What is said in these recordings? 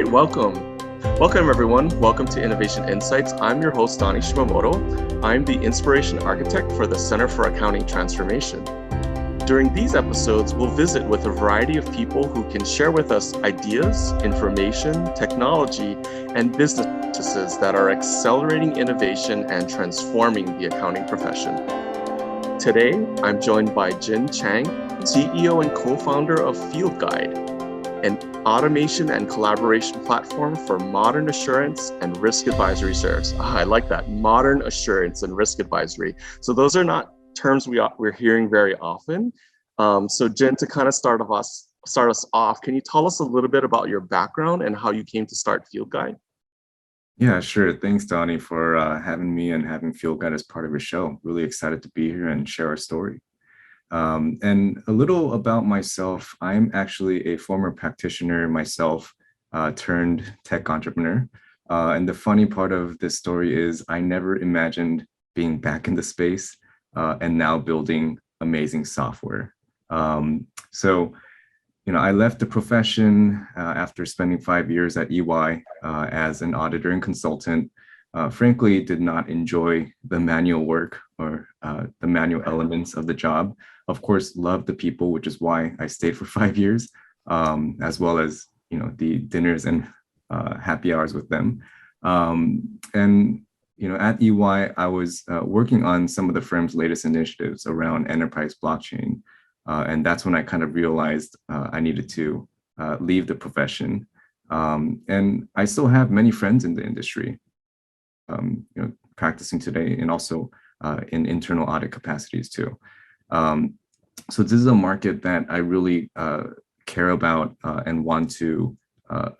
right, welcome. Welcome, everyone. Welcome to Innovation Insights. I'm your host, Donny Shimamoto. I'm the Inspiration Architect for the Center for Accounting Transformation. During these episodes, we'll visit with a variety of people who can share with us ideas, information, technology, and businesses that are accelerating innovation and transforming the accounting profession. Today, I'm joined by Jin Chang, CEO and co-founder of Fieldguide, an automation and collaboration platform for modern assurance and risk advisory service. I like that, modern assurance and risk advisory. So those are not terms we're hearing very often. So Jen, to kind of start us off, can you tell us a little bit about your background and how you came to start Fieldguide? Yeah, sure. Thanks, Donnie, for having me and having Fieldguide as part of your show. Really excited to be here and share our story. And a little about myself. I'm actually a former practitioner myself, turned tech entrepreneur. And the funny part of this story is I never imagined being back in the space and now building amazing software. I left the profession after spending 5 years at EY as an auditor and consultant. Frankly, did not enjoy the manual work or the manual elements of the job. Of course, loved the people, which is why I stayed for 5 years, as well as the dinners and happy hours with them. At EY, I was working on some of the firm's latest initiatives around enterprise blockchain. And that's when I kind of realized I needed to leave the profession. And I still have many friends in the industry, practicing today and also in internal audit capacities too. So this is a market that I really care about and want to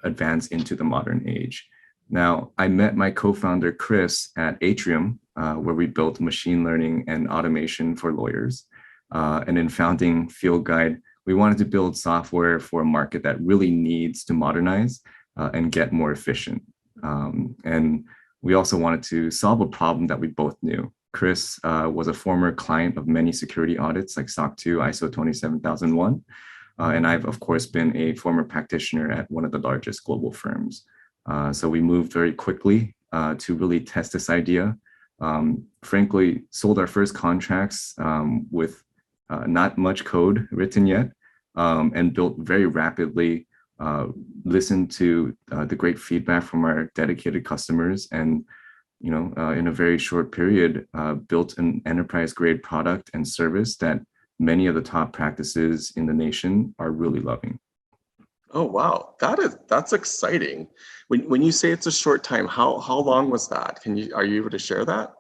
advance into the modern age. Now, I met my co-founder, Chris, at Atrium, where we built machine learning and automation for lawyers. And in founding Fieldguide, we wanted to build software for a market that really needs to modernize and get more efficient. And we also wanted to solve a problem that we both knew. Chris was a former client of many security audits like SOC 2, ISO 27001. And I've, of course, been a former practitioner at one of the largest global firms. So we moved very quickly to really test this idea. Frankly, sold our first contracts with not much code written yet, and built very rapidly, listened to the great feedback from our dedicated customers, and in a very short period, built an enterprise-grade product and service that many of the top practices in the nation are really loving. Oh wow, that's exciting. When you say it's a short time, how long was that? Are you able to share that?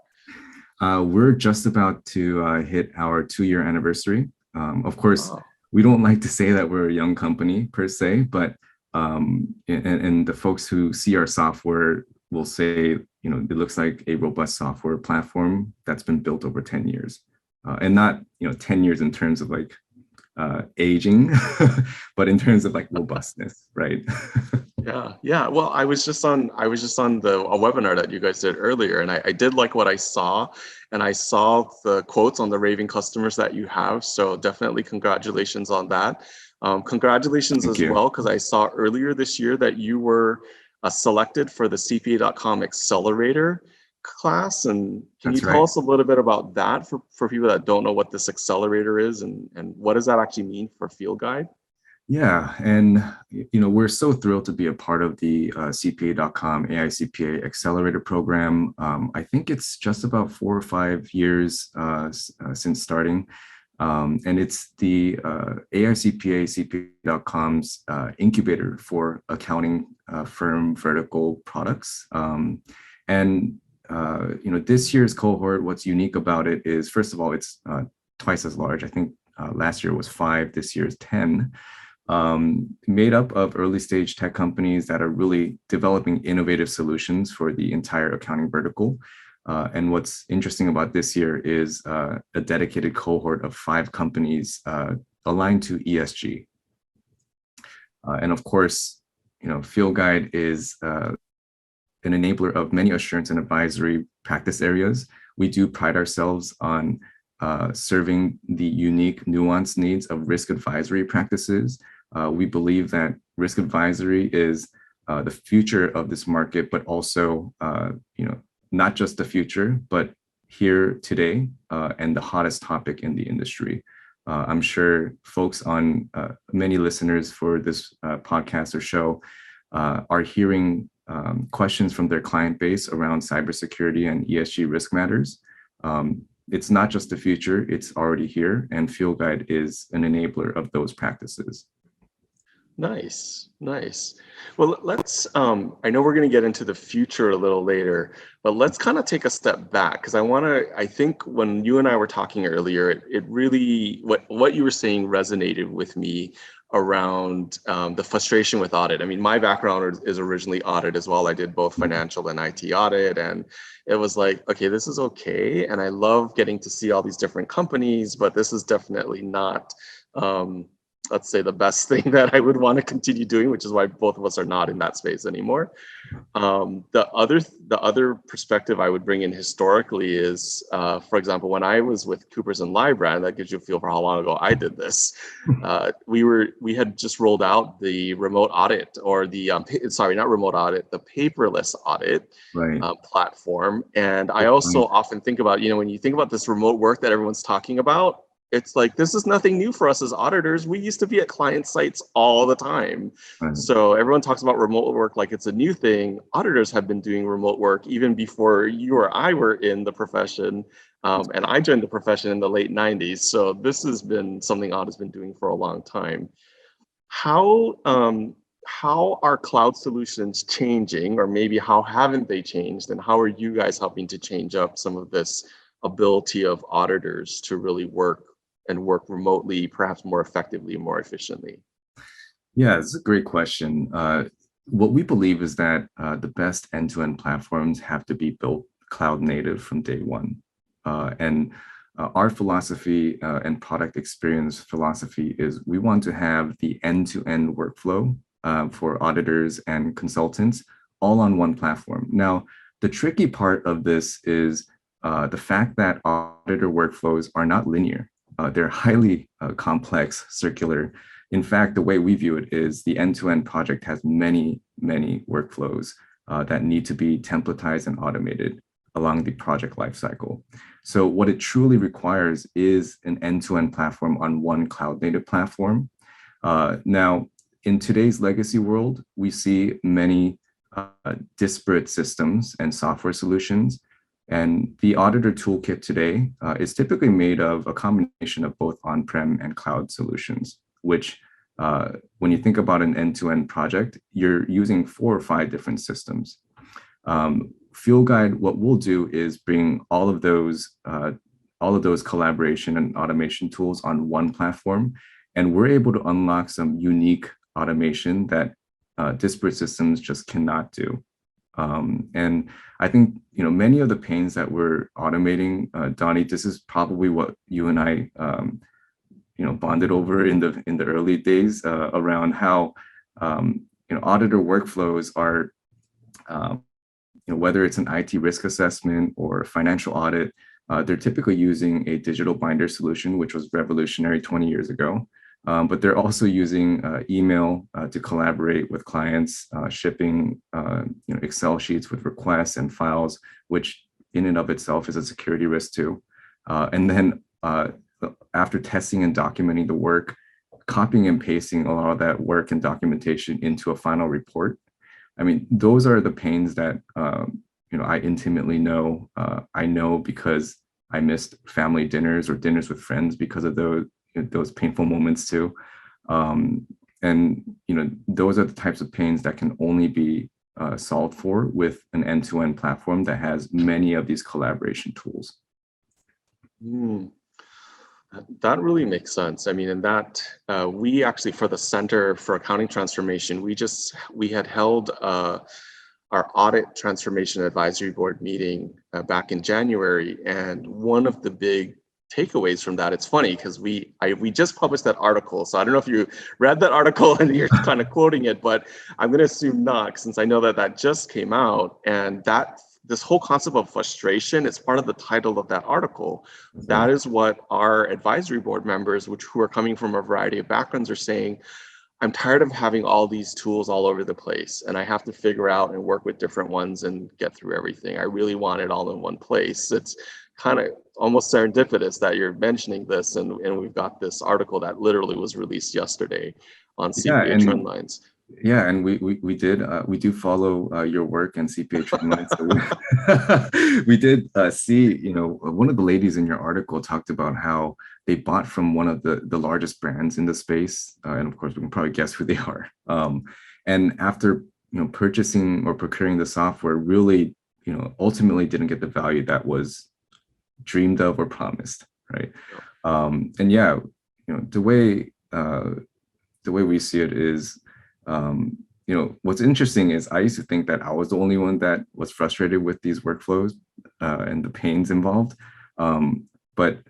We're just about to hit our 2-year anniversary. Of course, we don't like to say that we're a young company per se, but and the folks who see our software will say, it looks like a robust software platform that's been built over 10 years. And not, 10 years in terms of like aging, but in terms of like robustness, right? Yeah. Well, I was just on a webinar that you guys did earlier, and I did like what I saw, and I saw the quotes on the raving customers that you have. So definitely congratulations on that. Congratulations as well, because I saw earlier this year that you were selected for the CPA.com Accelerator class. And can you tell us a little bit about that for people that don't know what this accelerator is, and what does that actually mean for Fieldguide? Yeah, and we're so thrilled to be a part of the CPA.com AI-CPA Accelerator program. I think it's just about 4 or 5 years since starting. And it's the AI-CPA CPA.com's incubator for accounting firm vertical products. This year's cohort, what's unique about it is, first of all, it's twice as large. I think last year was 5, this year is 10. Made up of early stage tech companies that are really developing innovative solutions for the entire accounting vertical. And what's interesting about this year is a dedicated cohort of 5 companies aligned to ESG. And of course, Fieldguide is an enabler of many assurance and advisory practice areas. We do pride ourselves on serving the unique, nuanced needs of risk advisory practices. We believe that risk advisory is the future of this market, but also, not just the future, but here today, and the hottest topic in the industry. I'm sure folks on many listeners for this podcast or show are hearing questions from their client base around cybersecurity and ESG risk matters. It's not just the future, it's already here, and Fieldguide is an enabler of those practices. Nice, nice. Well, let's, I know we're going to get into the future a little later, but let's kind of take a step back, because I think when you and I were talking earlier, it really, what you were saying resonated with me around the frustration with audit. I mean, my background is originally audit as well. I did both financial and IT audit, and it was like, okay, this is okay. And I love getting to see all these different companies, but this is definitely not, let's say, the best thing that I would want to continue doing, which is why both of us are not in that space anymore. The other perspective I would bring in historically is, for example, when I was with Coopers and Lybrand, that gives you a feel for how long ago I did this. We had just rolled out the remote audit, or the not remote audit, the paperless audit platform. And I also often think about, when you think about this remote work that everyone's talking about, it's like, this is nothing new for us as auditors. We used to be at client sites all the time. Right. So everyone talks about remote work like it's a new thing. Auditors have been doing remote work even before you or I were in the profession. And I joined the profession in the late 90s. So this has been something Audit has been doing for a long time. How are cloud solutions changing, or maybe how haven't they changed? And how are you guys helping to change up some of this ability of auditors to really work remotely, perhaps more effectively, more efficiently? Yeah, it's a great question. What we believe is that the best end-to-end platforms have to be built cloud native from day one. And our philosophy and product experience philosophy is we want to have the end-to-end workflow for auditors and consultants all on one platform. Now, the tricky part of this is the fact that auditor workflows are not linear. They're highly complex, circular. In fact, the way we view it is the end-to-end project has many, many workflows that need to be templatized and automated along the project lifecycle. So what it truly requires is an end-to-end platform on one cloud-native platform. Now, in today's legacy world, we see many disparate systems and software solutions. And the auditor toolkit today is typically made of a combination of both on-prem and cloud solutions, which when you think about an end-to-end project, you're using 4 or 5 different systems. Fieldguide, what we'll do is bring all of those collaboration and automation tools on one platform, and we're able to unlock some unique automation that disparate systems just cannot do. And I think, many of the pains that we're automating, Donny, this is probably what you and I, bonded over in the early days around how, auditor workflows are, whether it's an IT risk assessment or financial audit, they're typically using a digital binder solution, which was revolutionary 20 years ago. But they're also using email to collaborate with clients, shipping Excel sheets with requests and files, which in and of itself is a security risk too. And then after testing and documenting the work, copying and pasting a lot of that work and documentation into a final report. I mean, those are the pains that I intimately know. I know because I missed family dinners or dinners with friends because of those painful moments too. And those are the types of pains that can only be solved for with an end-to-end platform that has many of these collaboration tools. That really makes sense. I mean, in that we actually, for the Center for Accounting Transformation, we had held our Audit Transformation Advisory Board meeting back in January, and one of the big takeaways from that, it's funny because we just published that article, so I don't know if you read that article and you're kind of quoting it, but I'm going to assume not, since I know that just came out, and that this whole concept of frustration is part of the title of that article. Mm-hmm. That is what our advisory board members, who are coming from a variety of backgrounds, are saying. I'm tired of having all these tools all over the place, and I have to figure out and work with different ones and get through everything. I really want it all in one place. It's kind of almost serendipitous that you're mentioning this, and we've got this article that literally was released yesterday on Yeah, CPA trend and lines. yeah, and we do follow your work and CPA trend. So we did see, one of the ladies in your article talked about how they bought from one of the largest brands in the space, and of course we can probably guess who they are. And after purchasing or procuring the software, really ultimately didn't get the value that was dreamed of or promised, right? And yeah, the way we see it is, what's interesting is I used to think that I was the only one that was frustrated with these workflows and the pains involved. But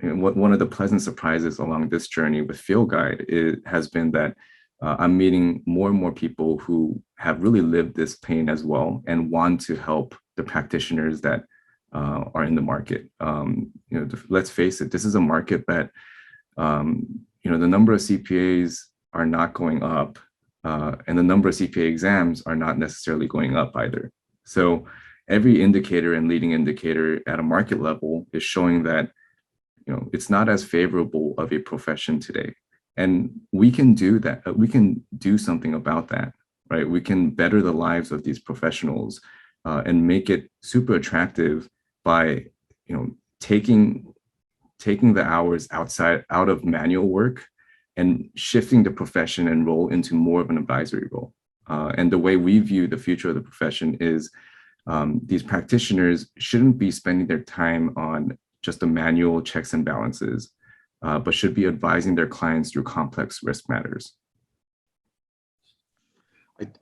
one of the pleasant surprises along this journey with Fieldguide has been that I'm meeting more and more people who have really lived this pain as well and want to help the practitioners that are in the market. Let's face it, this is a market that the number of CPAs are not going up, and the number of CPA exams are not necessarily going up either. So every indicator and leading indicator at a market level is showing that it's not as favorable of a profession today. And we can do that. We can do something about that, right? We can better the lives of these professionals and make it super attractive by taking the hours out of manual work and shifting the profession and role into more of an advisory role. And the way we view the future of the profession is these practitioners shouldn't be spending their time on just the manual checks and balances, but should be advising their clients through complex risk matters.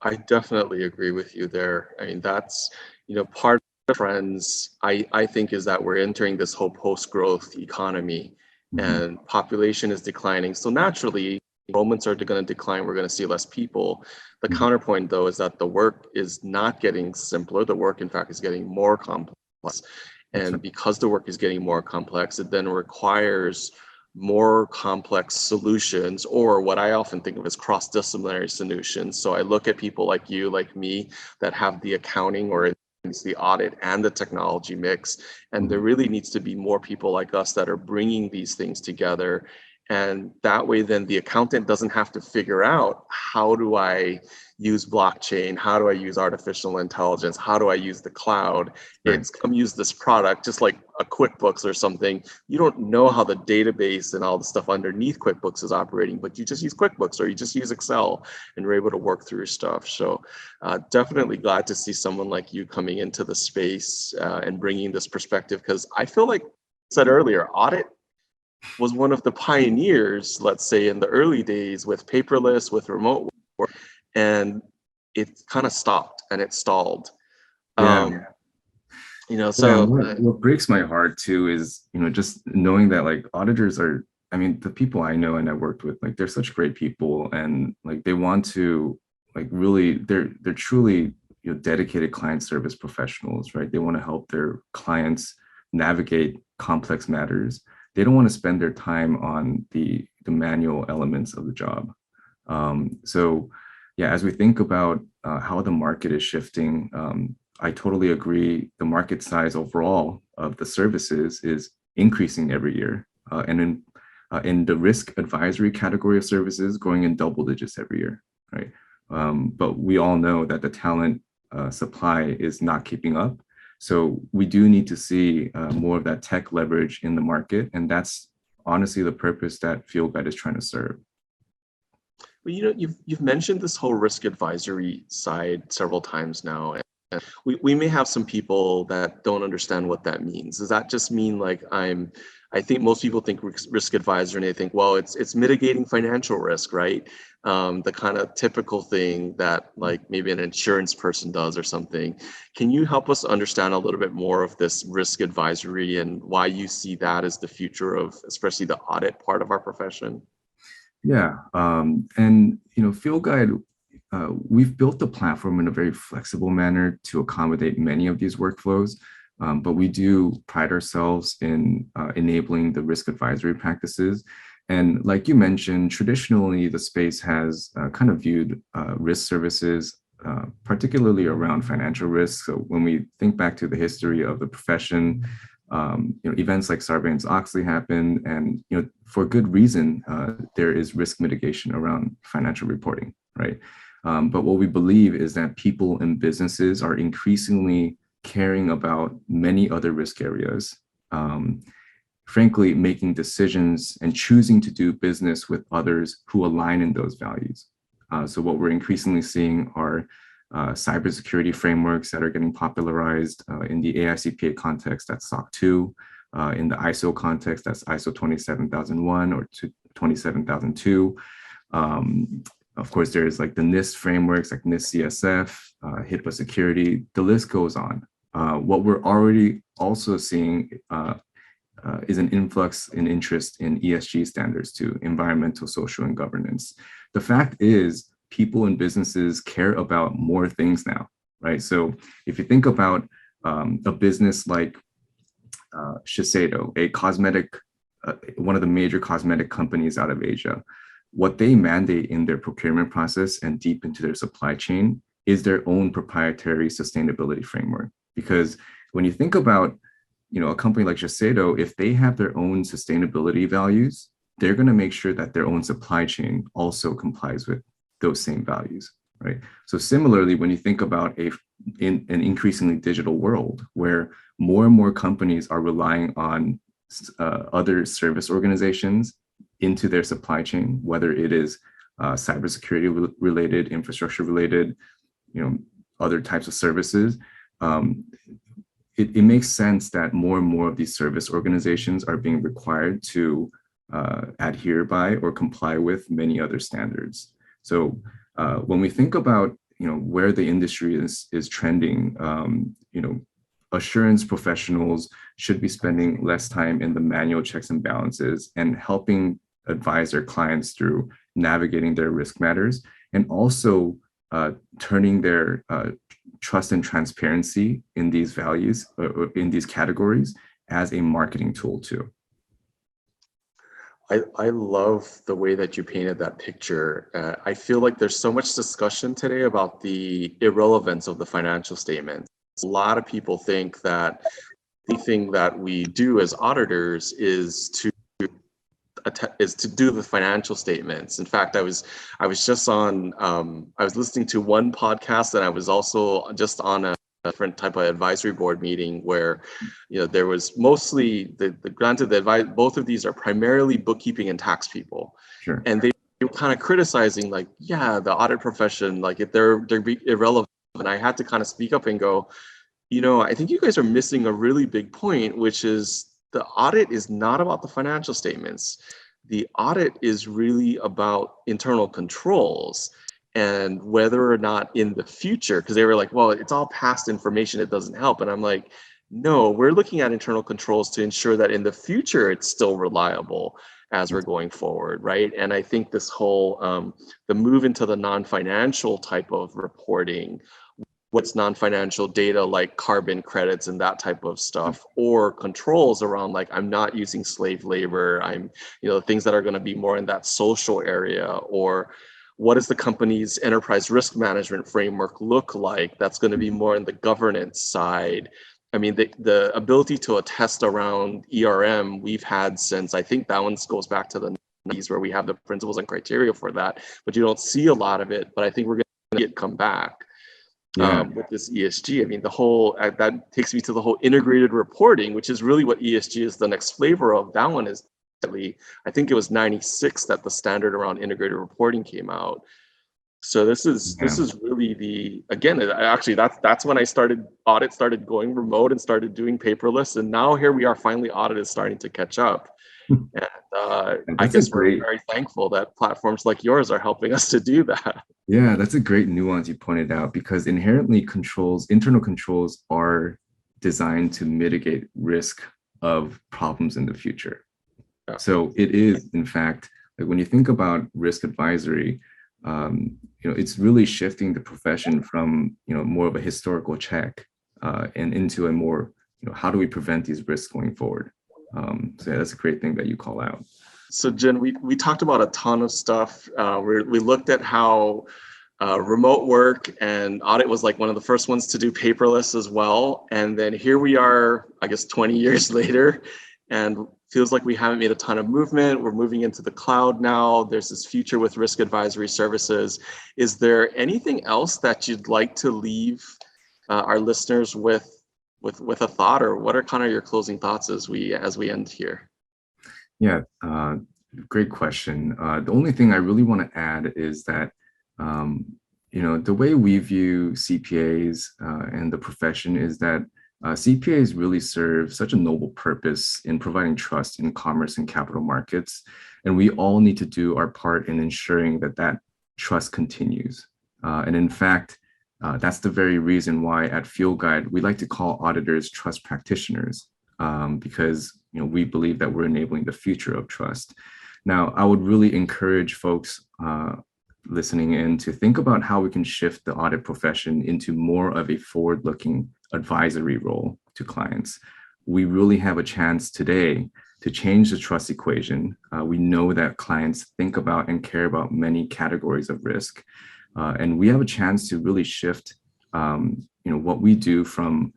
I definitely agree with you there. I mean, that's, part of the trends, I think, is that we're entering this whole post-growth economy. And population is declining. So naturally, enrollments are going to decline. We're going to see less people. The counterpoint, though, is that the work is not getting simpler. The work, in fact, is getting more complex. And because the work is getting more complex, it then requires more complex solutions, or what I often think of as cross-disciplinary solutions. So I look at people like you, like me, that have the accounting or the audit and the technology mix, and there really needs to be more people like us that are bringing these things together. And that way then the accountant doesn't have to figure out, how do I use blockchain, how do I use artificial intelligence, how do I use the cloud? It's come use this product, just like a QuickBooks or something. You don't know how the database and all the stuff underneath QuickBooks is operating, but you just use QuickBooks or you just use Excel and you're able to work through your stuff. So definitely glad to see someone like you coming into the space and bringing this perspective, because I feel like I said earlier, audit was one of the pioneers, let's say, in the early days with paperless, with remote work, and it kind of stopped and it stalled. Yeah. So what breaks my heart too is, just knowing that like auditors are, I mean, the people I know and I worked with, like, they're such great people, and like they want to, like, really, they're truly dedicated client service professionals, right? They want to help their clients navigate complex matters. They don't want to spend their time on the manual elements of the job. So yeah, as we think about how the market is shifting, I totally agree. The market size overall of the services is increasing every year. And in the risk advisory category of services, growing in double digits every year, right? But we all know that the talent supply is not keeping up. So we do need to see more of that tech leverage in the market. And that's honestly the purpose that Fieldguide is trying to serve. Well, you've mentioned this whole risk advisory side several times now. And we may have some people that don't understand what that means. Does that just mean like I think most people think risk advisor and they think, well, it's mitigating financial risk, right? The kind of typical thing that like maybe an insurance person does or something. Can you help us understand a little bit more of this risk advisory and why you see that as the future of especially the audit part of our profession? Yeah, and Fieldguide, we've built the platform in a very flexible manner to accommodate many of these workflows, but we do pride ourselves in enabling the risk advisory practices. And like you mentioned, traditionally the space has kind of viewed risk services, particularly around financial risk. So when we think back to the history of the profession, events like Sarbanes-Oxley happened, and for good reason, there is risk mitigation around financial reporting, right? But what we believe is that people and businesses are increasingly caring about many other risk areas. Frankly, making decisions and choosing to do business with others who align in those values. So what we're increasingly seeing are cybersecurity frameworks that are getting popularized in the AICPA context, that's SOC 2, in the ISO context, that's ISO 27001 or 27002. Of course, there's like the NIST frameworks like NIST CSF, HIPAA security, the list goes on. What we're already also seeing is an influx in interest in ESG standards too, environmental, social, and governance. The fact is, people and businesses care about more things now, right? So if you think about a business like Shiseido, a cosmetic, one of the major cosmetic companies out of Asia, what they mandate in their procurement process and deep into their supply chain is their own proprietary sustainability framework. Because when you think about a company like Shiseido, if they have their own sustainability values, they're going to make sure that their own supply chain also complies with those same values, right? So similarly, when you think about in an increasingly digital world where more and more companies are relying on other service organizations into their supply chain, whether it is cybersecurity related, infrastructure related, other types of services, it makes sense that more and more of these service organizations are being required to adhere by or comply with many other standards. So when we think about where the industry is trending, assurance professionals should be spending less time in the manual checks and balances and helping advise their clients through navigating their risk matters, and also turning their trust and transparency in these values or in these categories as a marketing tool too. I love the way that you painted that picture. I feel like there's so much discussion today about the irrelevance of the financial statements. A lot of people think that the thing that we do as auditors is to do the financial statements. In fact, I was just on I was listening to one podcast, and I was also just on a different type of advisory board meeting where there was mostly granted the advice, both of these are primarily bookkeeping and tax people. Sure. And they were kind of criticizing like, yeah, the audit profession, like if they're irrelevant. And I had to kind of speak up and go, I think you guys are missing a really big point, which is the audit is not about the financial statements. The audit is really about internal controls and whether or not in the future, because they were like, well, it's all past information, it doesn't help. And I'm like, no, we're looking at internal controls to ensure that in the future it's still reliable as we're going forward, right? And I think this whole, the move into the non-financial type of reporting, what's non-financial data like carbon credits and that type of stuff, or controls around like I'm not using slave labor, I'm things that are going to be more in that social area, or what does the company's enterprise risk management framework look like that's going to be more in the governance side. I mean, the ability to attest around ERM we've had since, I think that one goes back to the 90s where we have the principles and criteria for that, but you don't see a lot of it. But I think we're going to see it come back. With this ESG. I mean, the whole, that takes me to the whole integrated reporting, which is really what ESG is the next flavor of. That one is, I think it was 96 that the standard around integrated reporting came out. So this is really actually that's when audit started going remote and started doing paperless. And now here we are, finally audit is starting to catch up. And I guess we're very thankful that platforms like yours are helping us to do that. Yeah, that's a great nuance you pointed out, because inherently internal controls are designed to mitigate risk of problems in the future. Yeah. So it is, in fact, like when you think about risk advisory, it's really shifting the profession from more of a historical check and into a more how do we prevent these risks going forward. So yeah, that's a great thing that you call out. So Jen, we talked about a ton of stuff. We looked at how remote work and audit was like one of the first ones to do paperless as well. And then here we are, I guess, 20 years later, and feels like we haven't made a ton of movement. We're moving into the cloud now. There's this future with risk advisory services. Is there anything else that you'd like to leave our listeners with a thought, or what are kind of your closing thoughts as we end here? Yeah, great question. The only thing I really want to add is that the way we view CPAs and the profession is that CPAs really serve such a noble purpose in providing trust in commerce and capital markets. And we all need to do our part in ensuring that that trust continues. And in fact, that's the very reason why at Fieldguide, we like to call auditors trust practitioners, because we believe that we're enabling the future of trust. Now, I would really encourage folks listening in to think about how we can shift the audit profession into more of a forward-looking advisory role to clients. We really have a chance today to change the trust equation. We know that clients think about and care about many categories of risk, and we have a chance to really shift what we do from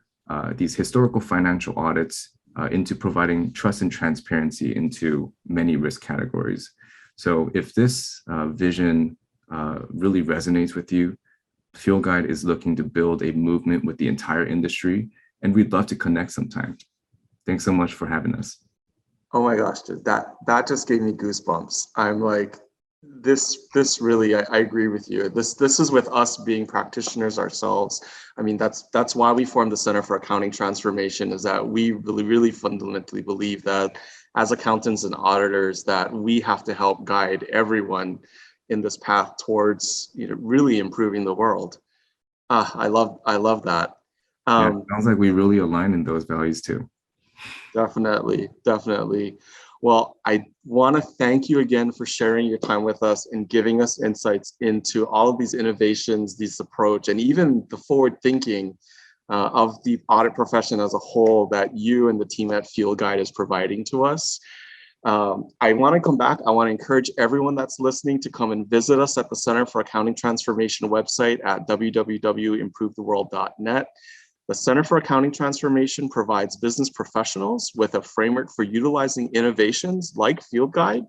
these historical financial audits into providing trust and transparency into many risk categories. So if this vision really resonates with you, Fieldguide is looking to build a movement with the entire industry, and we'd love to connect sometime. Thanks so much for having us. Oh my gosh, dude, that just gave me goosebumps. I'm like, this really, I agree with you. This is with us being practitioners ourselves. I mean, that's why we formed the Center for Accounting Transformation, is that we really fundamentally believe that as accountants and auditors, that we have to help guide everyone in this path towards really improving the world. I love that. Sounds like we really align in those values too. Definitely. Well, I want to thank you again for sharing your time with us and giving us insights into all of these innovations, this approach, and even the forward thinking of the audit profession as a whole that you and the team at Fieldguide is providing to us. I want to come back. I want to encourage everyone that's listening to come and visit us at the Center for Accounting Transformation website at www.improvetheworld.net. The Center for Accounting Transformation provides business professionals with a framework for utilizing innovations like Fieldguide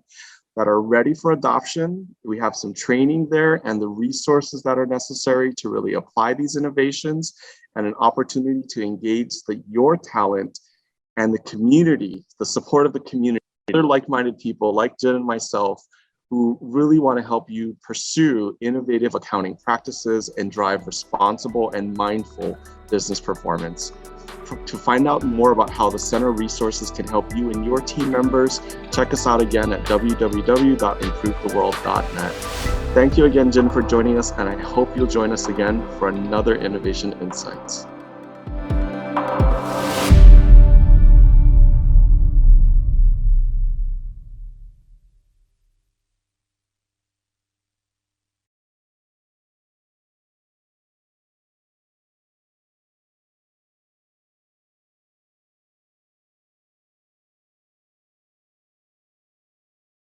that are ready for adoption. We have some training there and the resources that are necessary to really apply these innovations, and an opportunity to engage your talent and the community, the support of the community, other like-minded people like Jen and myself, who really want to help you pursue innovative accounting practices and drive responsible and mindful business performance. To find out more about how the Center resources can help you and your team members, check us out again at www.improvetheworld.net. Thank you again, Jen, for joining us, and I hope you'll join us again for another Innovation Insights.